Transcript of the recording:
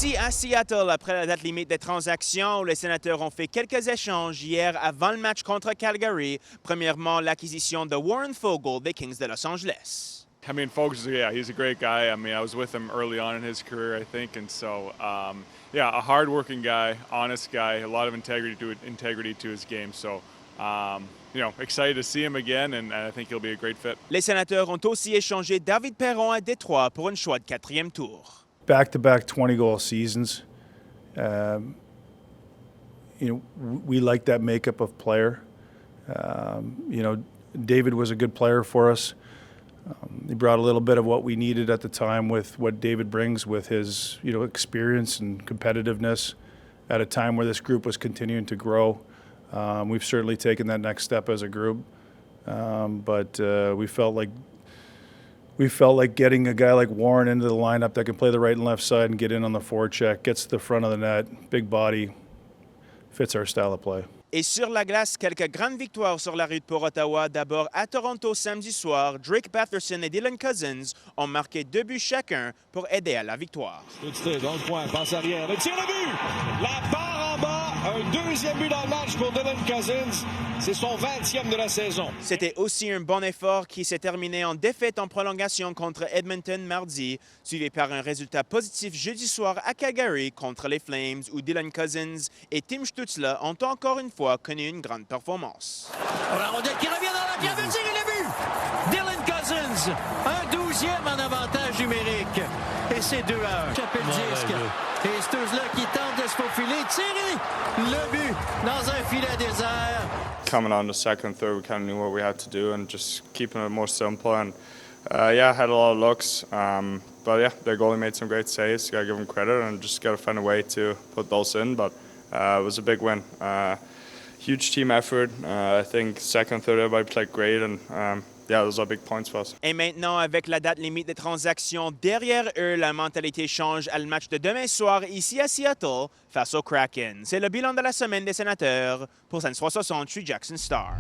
Ici à Seattle, après la date limite des transactions, les Sénateurs ont fait quelques échanges hier avant le match contre Calgary. Premièrement, l'acquisition de Warren Fogle des Kings de Los Angeles. I mean, Fogel's, yeah, he's a great guy. I mean, I was with him early on in his career, I think, and so, yeah, a hard-working guy, honest guy, a lot of integrity to his game. So, excited to see him again, and I think he'll be a great fit. Les Sénateurs ont aussi échangé David Perron à Détroit pour une choix de 4e tour. Back-to-back 20-goal seasons. We like that makeup of player. David was a good player for us. He brought a little bit of what we needed at the time with what David brings with his, experience and competitiveness at a time where this group was continuing to grow. We've certainly taken that next step as a group, but we felt like getting a guy like Warren into the lineup that can play the right and left side and get in on the forecheck, gets to the front of the net, big body, fits our style of play. Et sur la glace, quelques grandes victoires sur la route pour Ottawa. D'abord à Toronto samedi soir, Drake Batherson et Dylan Cousins ont marqué 2 buts chacun pour aider à la victoire. Stutz dans le coin, passe arrière, le tir de but! La barre en bas, un deuxième but dans le match pour Dylan Cousins. C'est son 20e de la saison. C'était aussi un bon effort qui s'est terminé en défaite en prolongation contre Edmonton mardi, suivi par un résultat positif jeudi soir à Calgary contre les Flames, où Dylan Cousins et Tim Stützle ont encore une fois connu une grande performance. La rondelle qui revient dans la pierre de tir et le but! Dylan Cousins, un 12e en avantage numérique. Et c'est 2-1. Chopé le disque. Et Stützle qui tente de se faufiler, tirer le but dans un filet désert. Coming on the second, third, we kind of knew what we had to do and just keeping it more simple. And had a lot of looks. But yeah, their goalie made some great saves. Got to give him credit and just got to find a way to put those in. But it was a big win. Huge team effort. I think second, third, everybody played great, and those are big points for us. Et maintenant, avec la date limite des transactions derrière eux, la mentalité change à le match de demain soir ici à Seattle face au Kraken. C'est le bilan de la semaine des Sénateurs. Pour San 360, je suis Jackson Star.